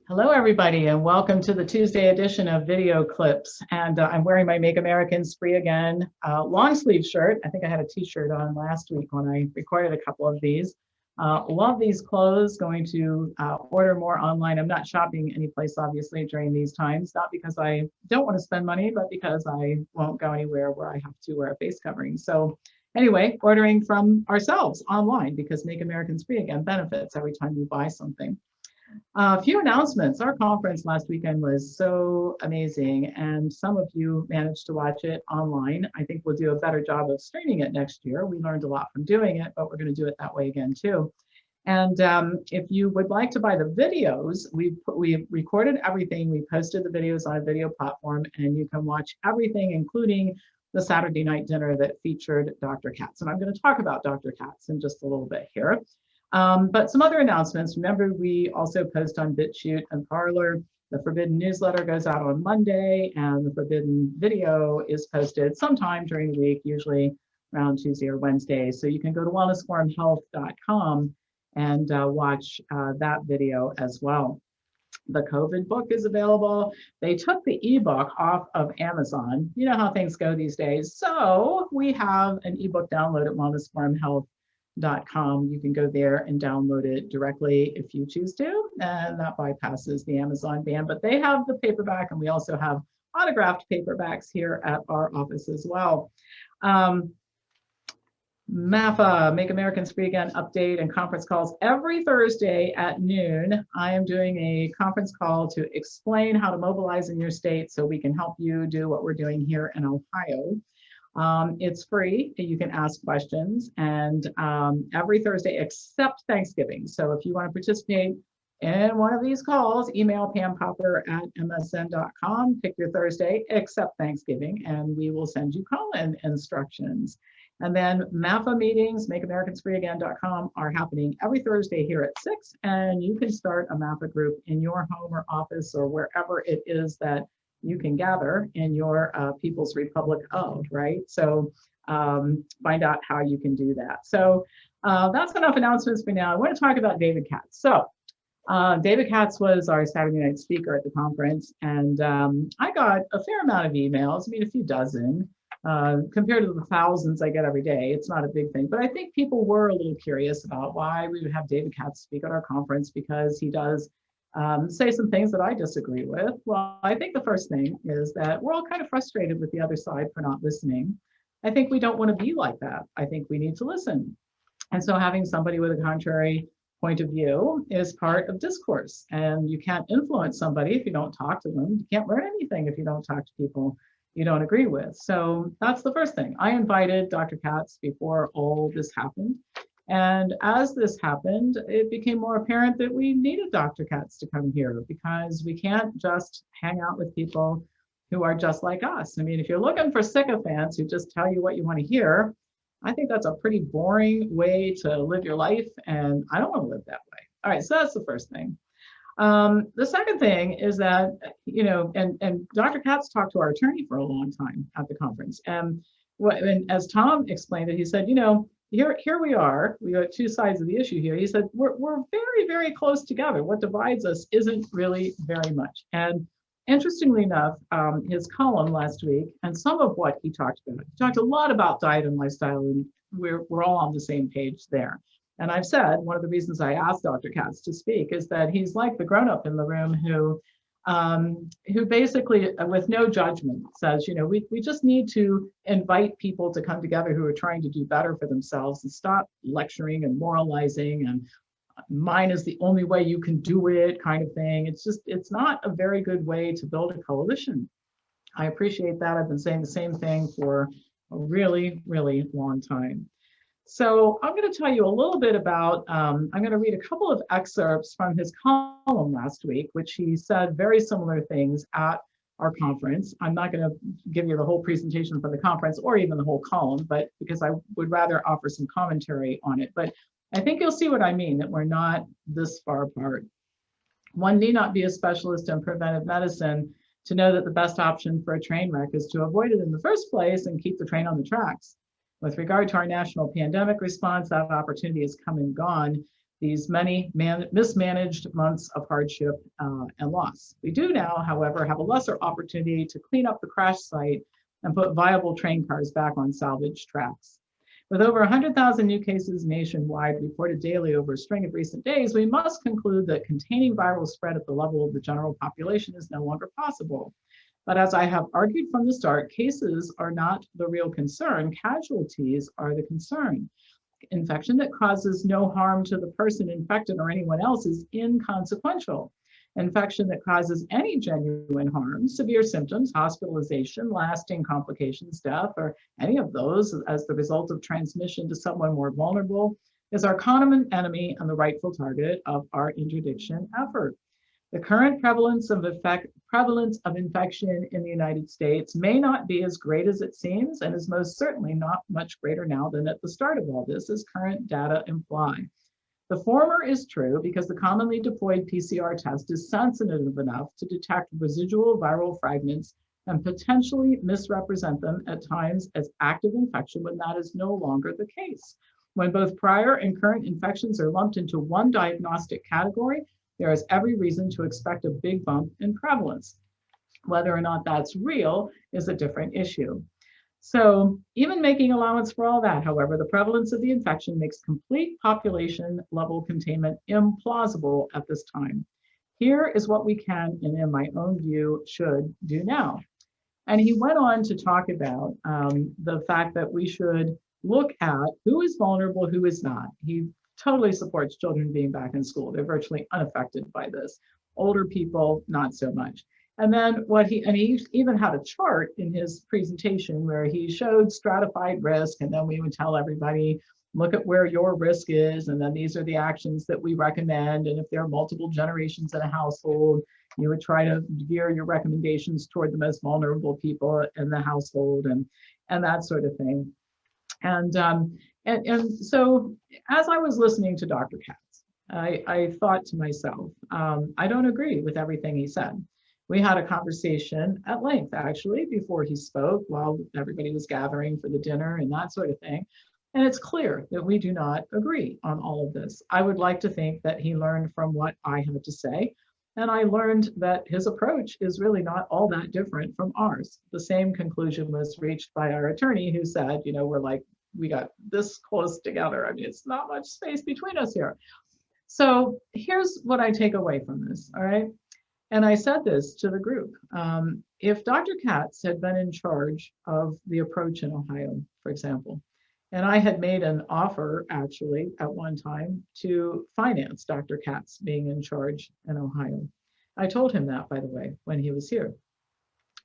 Hello, everybody, and welcome to the Tuesday edition of Video Clips. And I'm wearing my Make Americans Free Again long sleeve shirt. I think I had a t-shirt on last week when I recorded a couple of these. Love these clothes, going to order more online. I'm not shopping anyplace, obviously, during these times, not because I don't want to spend money, but because I won't go anywhere where I have to wear a face covering. So anyway, ordering from ourselves online because Make Americans Free Again benefits every time you buy something. A few announcements. Our conference last weekend was so amazing, and some of you managed to watch it online. I think we'll do a better job of streaming it next year. We learned a lot from doing it, but we're going to do it that way again too. And if you would like to buy the videos, we recorded everything. We posted the videos on a video platform, and you can watch everything, including the Saturday night dinner that featured Dr. Katz. And I'm going to talk about Dr. Katz in just a little bit here. But some other announcements. Remember, we also post on BitChute and Parler. The Forbidden newsletter goes out on Monday, and the Forbidden video is posted sometime during the week, usually around Tuesday or Wednesday. So you can go to WellnessForumHealth.com and watch that video as well. The COVID book is available. They took the ebook off of Amazon. You know how things go these days. So we have an ebook download at WellnessForumHealth.com. You can go there and download it directly if you choose to, and that bypasses the Amazon ban. But they have the paperback, and we also have autographed paperbacks here at our office as well. MAFA, Make Americans Free Again update and conference calls every Thursday at noon. I am doing a conference call to explain how to mobilize in your state so we can help you do what we're doing here in Ohio. It's free. You can ask questions, and every Thursday except Thanksgiving. So if you want to participate in one of these calls, email pampopper@msn.com, pick your Thursday except Thanksgiving, and we will send you call-in instructions. And then MAFA meetings, MakeAmericansFreeAgain.com, are happening every Thursday here at 6, and you can start a MAFA group in your home or office or wherever it is that you can gather in your People's Republic of, right? So find out how you can do that. So that's enough announcements for now. I want to talk about David Katz. So David Katz was our Saturday night speaker at the conference, and I got a fair amount of emails, I mean, a few dozen. Compared to the thousands I get every day, it's not a big thing. But I think people were a little curious about why we would have David Katz speak at our conference, because he does say some things that I disagree with. Well, I think the first thing is that we're all kind of frustrated with the other side for not listening. I think we don't want to be like that. I think we need to listen. And so having somebody with a contrary point of view is part of discourse. And you can't influence somebody if you don't talk to them. You can't learn anything if you don't talk to people you don't agree with. So that's the first thing. I invited Dr. Katz before all this happened. And as this happened, it became more apparent that we needed Dr. Katz to come here, because we can't just hang out with people who are just like us. I mean, if you're looking for sycophants who just tell you what you want to hear, I think that's a pretty boring way to live your life, and I don't want to live that way. All right, so that's the first thing. The second thing is that, you know, and Dr. Katz talked to our attorney for a long time at the conference. And as Tom explained it, he said, you know, here we are two sides of the issue here. He said, we're very, very close together. What divides us isn't really very much. And interestingly enough, his column last week, and some of what he talked about, he talked a lot about diet and lifestyle, and we're all on the same page there. And I've said, one of the reasons I asked Dr. Katz to speak is that he's like the grown-up in the room who basically, with no judgment, says, you know, we just need to invite people to come together who are trying to do better for themselves and stop lecturing and moralizing and mine is the only way you can do it kind of thing. It's not a very good way to build a coalition. I appreciate that. I've been saying the same thing for a really, really long time. So I'm going to tell you a little bit about, I'm going to read a couple of excerpts from his column last week, which he said very similar things at our conference. I'm not going to give you the whole presentation for the conference or even the whole column, but because I would rather offer some commentary on it. But I think you'll see what I mean, that we're not this far apart. One need not be a specialist in preventive medicine to know that the best option for a train wreck is to avoid it in the first place and keep the train on the tracks. With regard to our national pandemic response, that opportunity has come and gone. these many mismanaged months of hardship and loss. We do now, however, have a lesser opportunity to clean up the crash site and put viable train cars back on salvage tracks. With over 100,000 new cases nationwide reported daily over a string of recent days, we must conclude that containing viral spread at the level of the general population is no longer possible. But as I have argued from the start, cases are not the real concern, casualties are the concern. Infection that causes no harm to the person infected or anyone else is inconsequential. Infection that causes any genuine harm, severe symptoms, hospitalization, lasting complications, death, or any of those as the result of transmission to someone more vulnerable is our common enemy and the rightful target of our interdiction effort. The current prevalence of infection in the United States may not be as great as it seems, and is most certainly not much greater now than at the start of all this, as current data imply. The former is true because the commonly deployed PCR test is sensitive enough to detect residual viral fragments and potentially misrepresent them at times as active infection when that is no longer the case. When both prior and current infections are lumped into one diagnostic category, there is every reason to expect a big bump in prevalence. Whether or not that's real is a different issue. So even making allowance for all that, however, the prevalence of the infection makes complete population level containment implausible at this time. Here is what we can, and in my own view, should do now. And he went on to talk about the fact that we should look at who is vulnerable, who is not. He totally supports children being back in school. They're virtually unaffected by this. Older people, not so much. And then he even had a chart in his presentation where he showed stratified risk, and then we would tell everybody, look at where your risk is, and then these are the actions that we recommend. And if there are multiple generations in a household, you would try to gear your recommendations toward the most vulnerable people in the household, and that sort of thing. And so as I was listening to Dr. Katz, I thought to myself, I don't agree with everything he said. We had a conversation at length, actually, before he spoke, while everybody was gathering for the dinner and that sort of thing. And it's clear that we do not agree on all of this. I would like to think that he learned from what I had to say. And I learned that his approach is really not all that different from ours. The same conclusion was reached by our attorney, who said, you know, we got this close together. I mean, it's not much space between us here. So here's what I take away from this, all right? And I said this to the group. If Dr. Katz had been in charge of the approach in Ohio, for example, and I had made an offer actually at one time to finance Dr. Katz being in charge in Ohio. I told him that, by the way, when he was here.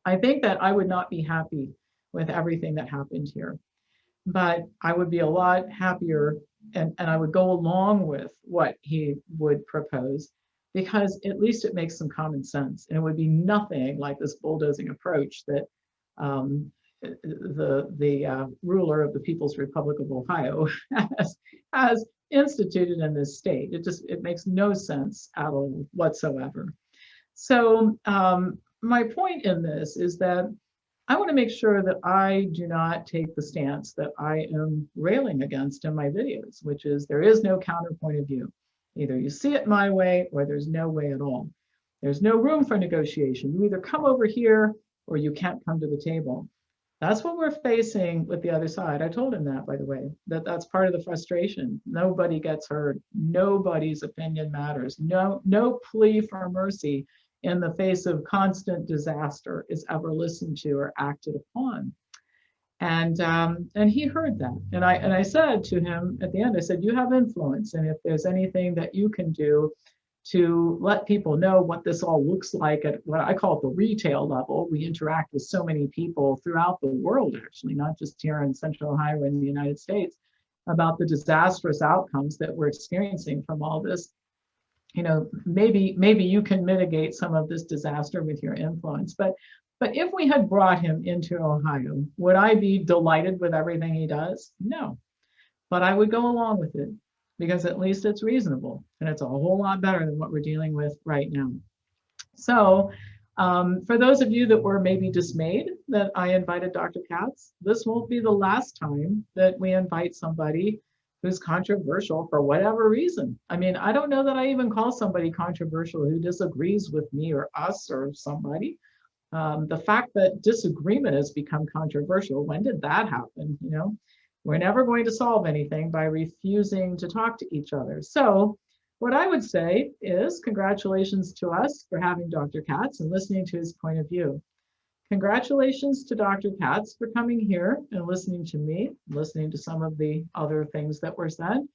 I think that I would not be happy with everything that happened here, but I would be a lot happier, and I would go along with what he would propose, because at least it makes some common sense, and it would be nothing like this bulldozing approach that the ruler of the People's Republic of Ohio has instituted in this state. It makes no sense at all whatsoever. So my point in this is that I want to make sure that I do not take the stance that I am railing against in my videos, which is there is no counterpoint of view. Either you see it my way or there's no way at all. There's no room for negotiation. You either come over here or you can't come to the table. That's what we're facing with the other side. I told him that, by the way, that's part of the frustration. Nobody gets heard. Nobody's opinion matters. No plea for mercy in the face of constant disaster is ever listened to or acted upon. And he heard that. And I said to him at the end, I said, you have influence. And if there's anything that you can do to let people know what this all looks like at what I call it the retail level. We interact with so many people throughout the world, actually, not just here in Central Ohio in the United States, about the disastrous outcomes that we're experiencing from all this. You know, maybe you can mitigate some of this disaster with your influence. But if we had brought him into Ohio, would I be delighted with everything he does? No, but I would go along with it, because at least it's reasonable, and it's a whole lot better than what we're dealing with right now. So for those of you that were maybe dismayed that I invited Dr. Katz, this won't be the last time that we invite somebody who's controversial for whatever reason. I mean, I don't know that I even call somebody controversial who disagrees with me or us or somebody. The fact that disagreement has become controversial, when did that happen? You know, we're never going to solve anything by refusing to talk to each other. So what I would say is congratulations to us for having Dr. Katz and listening to his point of view. Congratulations to Dr. Katz for coming here and listening to me, listening to some of the other things that were said,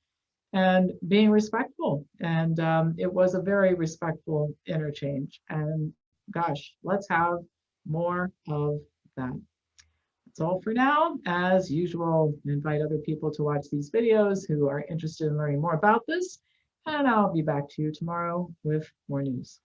and being respectful. And it was a very respectful interchange. And gosh, let's have more of that. That's all for now. As usual, invite other people to watch these videos who are interested in learning more about this. And I'll be back to you tomorrow with more news.